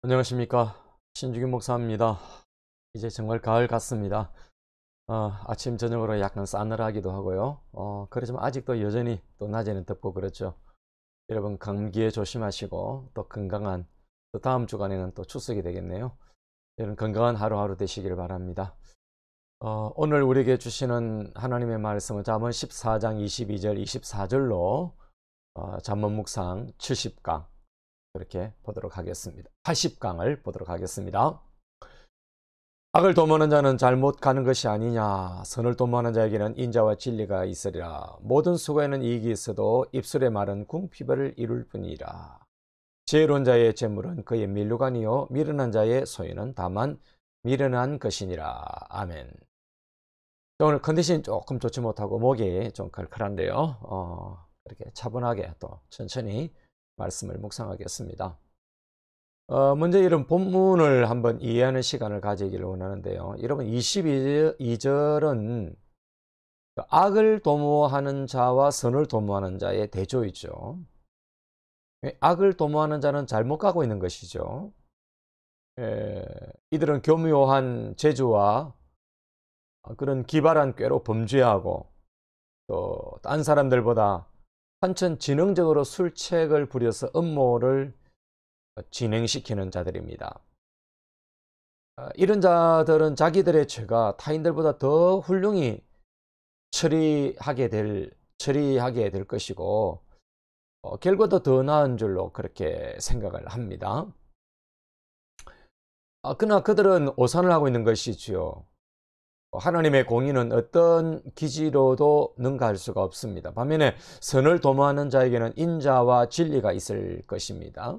안녕하십니까. 신주기 목사입니다. 이제 정말 가을 같습니다. 아침 저녁으로 약간 싸늘하기도 하고요. 그렇지만 아직도 여전히 또 낮에는 덥고 그렇죠. 여러분 감기에 조심하시고 또 건강한 또 다음 주간에는 또 추석이 되겠네요. 여러분 건강한 하루하루 되시길 바랍니다. 오늘 우리에게 주시는 하나님의 말씀은 잠언 14장 22절 24절로 잠언 묵상 70강 그렇게 보도록 하겠습니다. 80강을 보도록 하겠습니다. 악을 도모하는 자는 잘못 가는 것이 아니냐. 선을 도모하는 자에게는 인자와 진리가 있으리라. 모든 수고에는 이익이 있어도 입술의 말은 궁핍을 이룰 뿐이라. 지혜로운 자의 재물은 그의 밀류관이요 미련한 자의 소유는 다만 미련한 것이니라. 아멘. 오늘 컨디션이 조금 좋지 못하고 목이 좀 칼칼한데요. 이렇게 차분하게 또 천천히 말씀을 묵상하겠습니다. 먼저 이런 본문을 한번 이해하는 시간을 가지기를 원하는데요. 여러분 22절은 악을 도모하는 자와 선을 도모하는 자의 대조이죠. 악을 도모하는 자는 잘못 가고 있는 것이죠. 이들은 교묘한 재주와 그런 기발한 꾀로 범죄하고 또 딴 사람들보다 한천지능적으로 술책을 부려서 음모를 진행시키는 자들입니다. 이런 자들은 자기들의 죄가 타인들보다 더 훌륭히 처리하게 될 것이고 결과도 더 나은 줄로 그렇게 생각을 합니다. 그러나 그들은 오산을 하고 있는 것이지요. 하나님의 공의는 어떤 기지로도 능가할 수가 없습니다. 반면에 선을 도모하는 자에게는 인자와 진리가 있을 것입니다.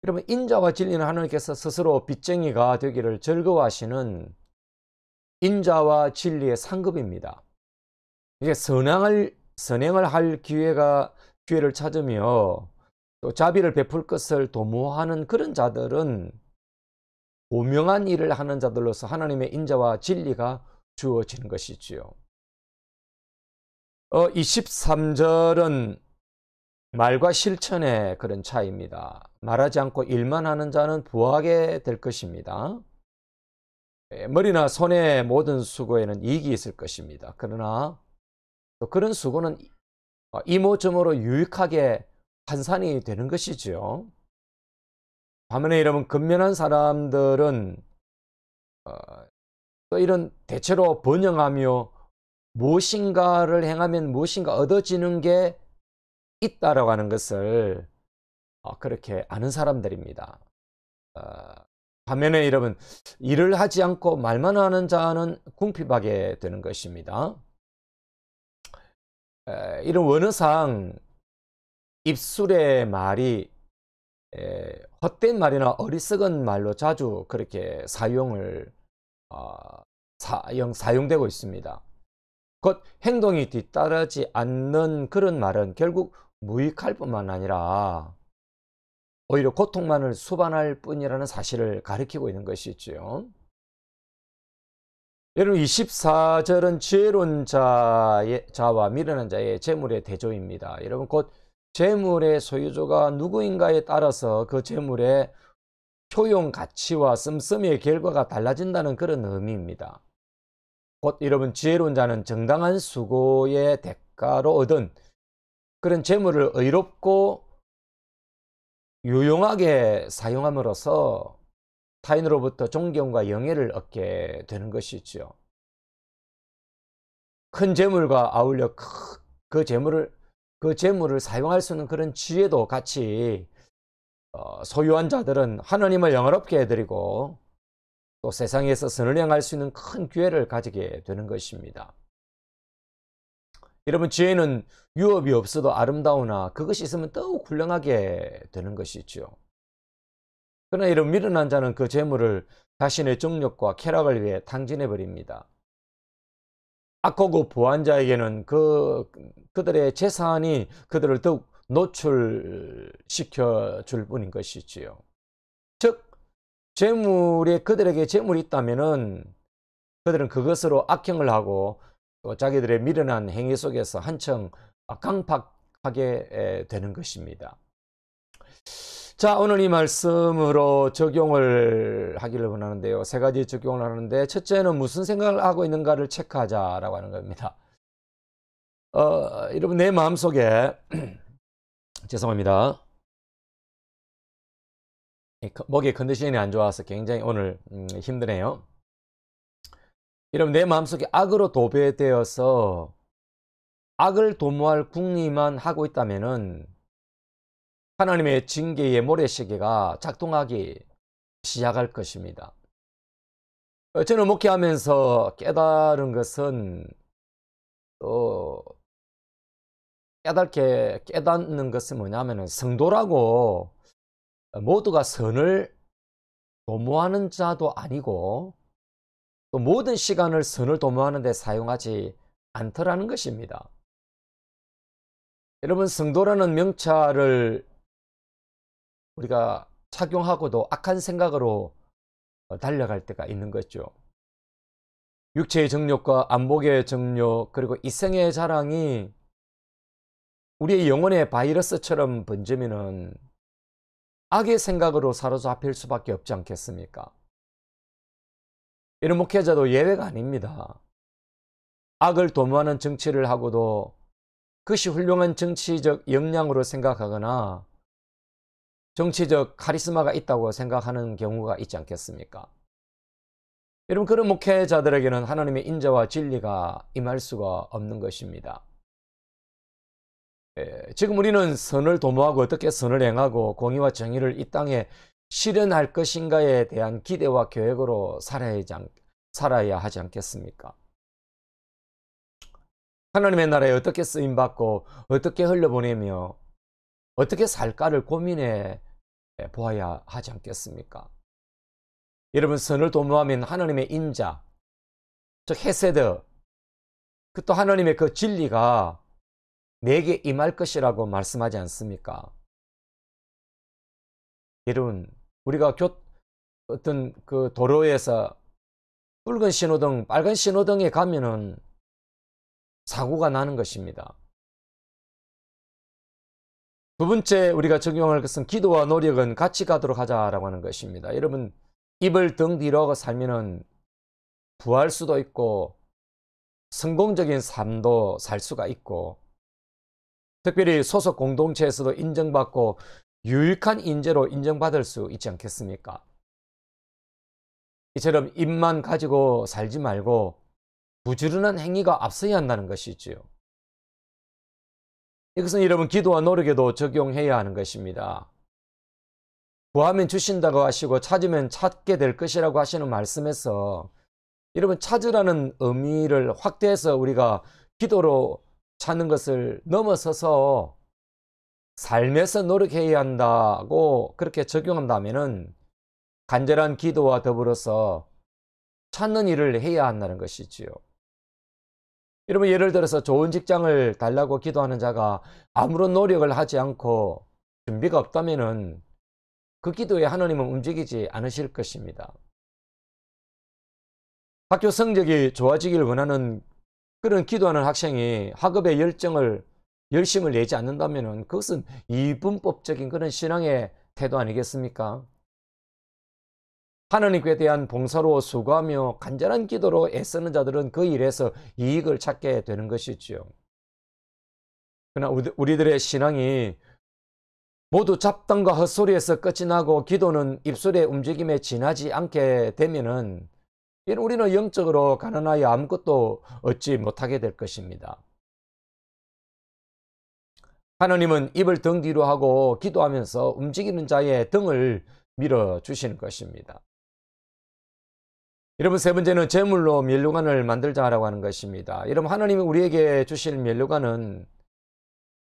여러분 인자와 진리는 하나님께서 스스로 빚쟁이가 되기를 즐거워하시는 인자와 진리의 상급입니다. 이게 선행을 할 기회를 찾으며 또 자비를 베풀 것을 도모하는 그런 자들은 고명한 일을 하는 자들로서 하나님의 인자와 진리가 주어지는 것이지요. 23절은 말과 실천의 그런 차이입니다. 말하지 않고 일만 하는 자는 부하게 될 것입니다. 머리나 손의 모든 수고에는 이익이 있을 것입니다. 그러나 또 그런 수고는 이모저모로 유익하게 환산이 되는 것이죠. 반면에 여러분 근면한 사람들은 또 이런 대체로 번영하며 무엇인가를 행하면 무엇인가 얻어지는 게 있다라고 하는 것을 그렇게 아는 사람들입니다. 반면에 여러분 일을 하지 않고 말만 하는 자는 궁핍하게 되는 것입니다. 이런 원어상 입술의 말이 헛된 말이나 어리석은 말로 자주 그렇게 사용되고 있습니다. 곧 행동이 뒤따르지 않는 그런 말은 결국 무익할 뿐만 아니라 오히려 고통만을 수반할 뿐이라는 사실을 가리키고 있는 것이죠. 여러분 24절은 지혜로운 자와 미련한 자의 재물의 대조입니다. 여러분 곧 재물의 소유주가 누구인가에 따라서 그 재물의 효용 가치와 씀씀이의 결과가 달라진다는 그런 의미입니다. 곧 여러분 지혜로운 자는 정당한 수고의 대가로 얻은 그런 재물을 의롭고 유용하게 사용함으로써 타인으로부터 존경과 영예를 얻게 되는 것이죠. 큰 재물과 아울러 그 재물을 사용할 수 있는 그런 지혜도 같이 소유한 자들은 하나님을 영화롭게 해드리고 또 세상에서 선을 행할 수 있는 큰 기회를 가지게 되는 것입니다. 여러분 지혜는 유업이 없어도 아름다우나 그것이 있으면 더욱 훌륭하게 되는 것이죠. 그러나 이런 미련한 자는 그 재물을 자신의 정욕과 쾌락을 위해 탕진해 버립니다. 악하고 부한 자에게는 그들의 재산이 그들을 더욱 노출시켜 줄 뿐인 것이지요. 즉 그들에게 재물이 있다면은 그들은 그것으로 악행을 하고 또 자기들의 미련한 행위 속에서 한층 강팍하게 되는 것입니다. 자, 오늘 이 말씀으로 적용을 하기를 원하는데요. 세 가지 적용을 하는데, 첫째는 무슨 생각을 하고 있는가를 체크하자라고 하는 겁니다. 여러분, 내 마음속에, 죄송합니다. 목의 컨디션이 안 좋아서 굉장히 오늘 힘드네요. 여러분, 내 마음속에 악으로 도배되어서 악을 도모할 궁리만 하고 있다면은 하나님의 징계의 모래시계가 작동하기 시작할 것입니다. 저는 목회하면서 깨달은 것은 또 깨닫는 것은 뭐냐면은 성도라고 모두가 선을 도모하는 자도 아니고 또 모든 시간을 선을 도모하는 데 사용하지 않더라는 것입니다. 여러분, 성도라는 명찰을 우리가 착용하고도 악한 생각으로 달려갈 때가 있는 거죠. 육체의 정욕과 안목의 정욕, 그리고 이생의 자랑이 우리의 영혼의 바이러스처럼 번지면은 악의 생각으로 사로잡힐 수밖에 없지 않겠습니까? 이런 목회자도 예외가 아닙니다. 악을 도모하는 정치를 하고도 그것이 훌륭한 정치적 역량으로 생각하거나 정치적 카리스마가 있다고 생각하는 경우가 있지 않겠습니까? 여러분, 그런 목회자들에게는 하나님의 인자와 진리가 임할 수가 없는 것입니다. 지금 우리는 선을 도모하고 어떻게 선을 행하고 공의와 정의를 이 땅에 실현할 것인가에 대한 기대와 계획으로 살아야 하지 않겠습니까? 하나님의 나라에 어떻게 쓰임받고 어떻게 흘려보내며 어떻게 살까를 고민해 보아야 하지 않겠습니까? 여러분, 선을 도모하면 하나님의 인자, 즉 헤세드, 그 또 하나님의 그 진리가 내게 임할 것이라고 말씀하지 않습니까? 여러분, 우리가 어떤 그 도로에서 붉은 신호등, 빨간 신호등에 가면은 사고가 나는 것입니다. 두 번째 우리가 적용할 것은 기도와 노력은 같이 가도록 하자라고 하는 것입니다. 여러분, 입을 등 뒤로 하고 살면은 부할 수도 있고 성공적인 삶도 살 수가 있고 특별히 소속 공동체에서도 인정받고 유익한 인재로 인정받을 수 있지 않겠습니까? 이처럼 입만 가지고 살지 말고 부지런한 행위가 앞서야 한다는 것이지요. 이것은 여러분 기도와 노력에도 적용해야 하는 것입니다. 구하면 주신다고 하시고 찾으면 찾게 될 것이라고 하시는 말씀에서 여러분 찾으라는 의미를 확대해서 우리가 기도로 찾는 것을 넘어서서 삶에서 노력해야 한다고 그렇게 적용한다면은 간절한 기도와 더불어서 찾는 일을 해야 한다는 것이지요. 여러분, 예를 들어서 좋은 직장을 달라고 기도하는 자가 아무런 노력을 하지 않고 준비가 없다면은 그 기도에 하나님은 움직이지 않으실 것입니다. 학교 성적이 좋아지길 원하는 그런 기도하는 학생이 학업에 열심을 내지 않는다면은 그것은 이분법적인 그런 신앙의 태도 아니겠습니까? 하나님께 대한 봉사로 수고하며 간절한 기도로 애쓰는 자들은 그 일에서 이익을 찾게 되는 것이지요. 그러나 우리들의 신앙이 모두 잡담과 헛소리에서 끝이 나고 기도는 입술의 움직임에 지나지 않게 되면은 우리는 영적으로 가난하여 아무것도 얻지 못하게 될 것입니다. 하나님은 입을 등 뒤로 하고 기도하면서 움직이는 자의 등을 밀어주시는 것입니다. 여러분, 세 번째는 제물로 면류관을 만들자라고 하는 것입니다. 여러분, 하나님이 우리에게 주실 면류관은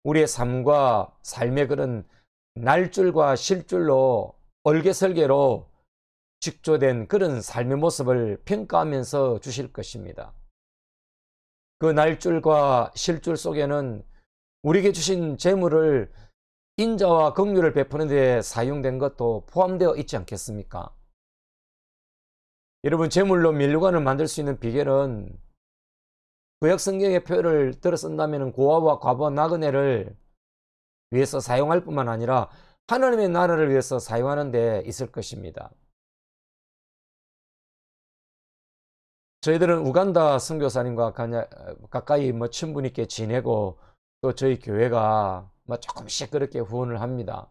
우리의 삶과 삶의 그런 날줄과 실줄로 얼개설계로 직조된 그런 삶의 모습을 평가하면서 주실 것입니다. 그 날줄과 실줄 속에는 우리에게 주신 제물을 인자와 긍휼을 베푸는 데 사용된 것도 포함되어 있지 않겠습니까? 여러분, 제물로 면류관을 만들 수 있는 비결은 구약 성경의 표현을 들어 쓴다면 고아와 과부와 나그네를 위해서 사용할 뿐만 아니라 하나님의 나라를 위해서 사용하는 데 있을 것입니다. 저희들은 우간다 선교사님과 가까이 친분 있게 지내고 또 저희 교회가 조금씩 그렇게 후원을 합니다.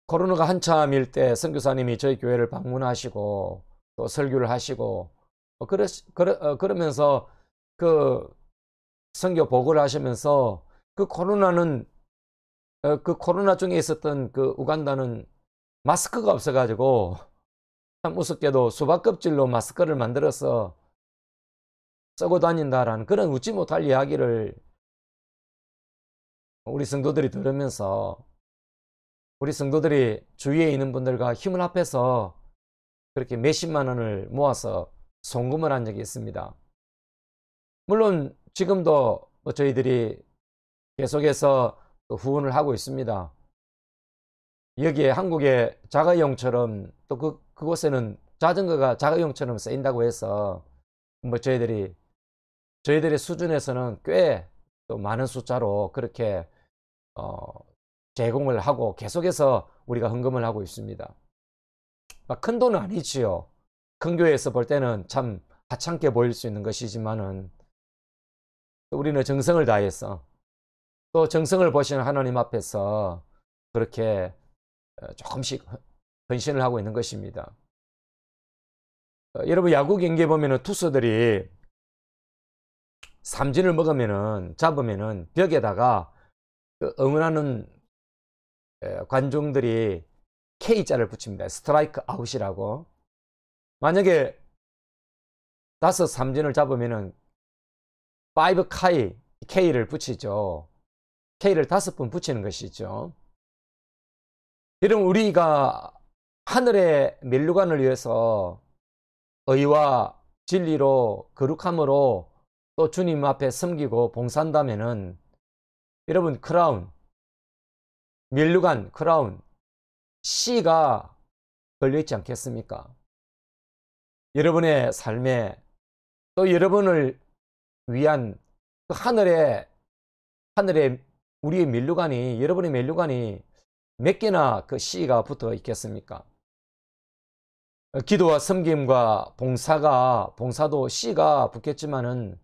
코로나가 한참일 때 선교사님이 저희 교회를 방문하시고 또 설교를 하시고 그러면서 그 선교 보고를 하시면서 그 코로나 중에 있었던 그 우간다는 마스크가 없어가지고 참 우습게도 수박 껍질로 마스크를 만들어서 쓰고 다닌다라는 그런 웃지 못할 이야기를 우리 성도들이 들으면서 우리 성도들이 주위에 있는 분들과 힘을 합해서 그렇게 몇십만 원을 모아서 송금을 한 적이 있습니다. 물론 지금도 저희들이 계속해서 후원을 하고 있습니다. 여기에 한국의 자가용처럼 또 그곳에는 자전거가 자가용처럼 쓰인다고 해서 저희들의 수준에서는 꽤 또 많은 숫자로 그렇게 제공을 하고 계속해서 우리가 헌금을 하고 있습니다. 큰 돈은 아니지요. 큰 교회에서 볼 때는 참 하찮게 보일 수 있는 것이지만은 우리는 정성을 다해서 또 정성을 보시는 하나님 앞에서 그렇게 조금씩 헌신을 하고 있는 것입니다. 여러분 야구 경기에 보면은 투수들이 삼진을 잡으면은 벽에다가 응원하는 관중들이 K자를 붙입니다. 스트라이크 아웃이라고. 만약에 5 삼진을 잡으면은 5 K를 붙이죠. K를 5번 붙이는 것이죠. 여러분 우리가 하늘의 면류관을 위해서 의와 진리로 거룩함으로 또 주님 앞에 섬기고 봉사한다면은 여러분 크라운, 면류관 크라운 C가 걸려있지 않겠습니까? 여러분의 삶에 또 여러분을 위한 그 하늘에 우리의 면류관이 여러분의 면류관이 몇 개나 그 C가 붙어 있겠습니까? 기도와 섬김과 봉사도 C가 붙겠지만은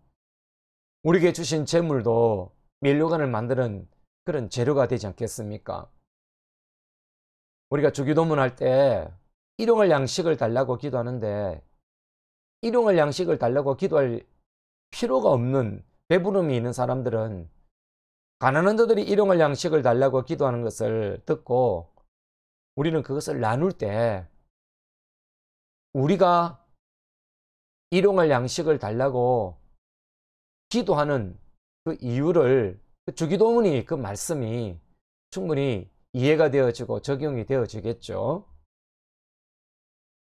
우리에게 주신 재물도 면류관을 만드는 그런 재료가 되지 않겠습니까? 우리가 주기도문 할 때 일용할 양식을 달라고 기도하는데 일용할 양식을 달라고 기도할 필요가 없는 배부름이 있는 사람들은 가난한 자들이 일용할 양식을 달라고 기도하는 것을 듣고 우리는 그것을 나눌 때 우리가 일용할 양식을 달라고 기도하는 그 이유를 주기도문이 그 말씀이 충분히 이해가 되어지고 적용이 되어지겠죠.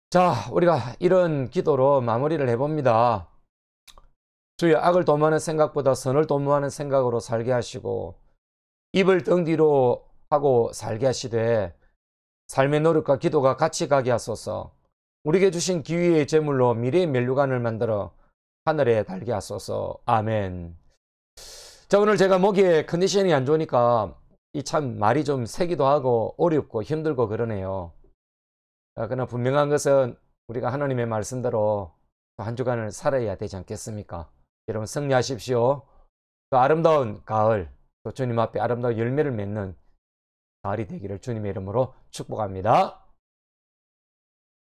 자, 우리가 이런 기도로 마무리를 해봅니다. 주여 악을 도모하는 생각보다 선을 도모하는 생각으로 살게 하시고 입을 등 뒤로 하고 살게 하시되 삶의 노력과 기도가 같이 가게 하소서. 우리에게 주신 기회의 제물로 미래의 면류관을 만들어 하늘에 달게 하소서. 아멘. 자, 오늘 제가 목에 컨디션이 안 좋으니까 이 참 말이 좀 세기도 하고 어렵고 힘들고 그러네요. 그러나 분명한 것은 우리가 하나님의 말씀대로 한 주간을 살아야 되지 않겠습니까? 여러분 승리하십시오. 또 아름다운 가을, 또 주님 앞에 아름다운 열매를 맺는 가을이 되기를 주님의 이름으로 축복합니다.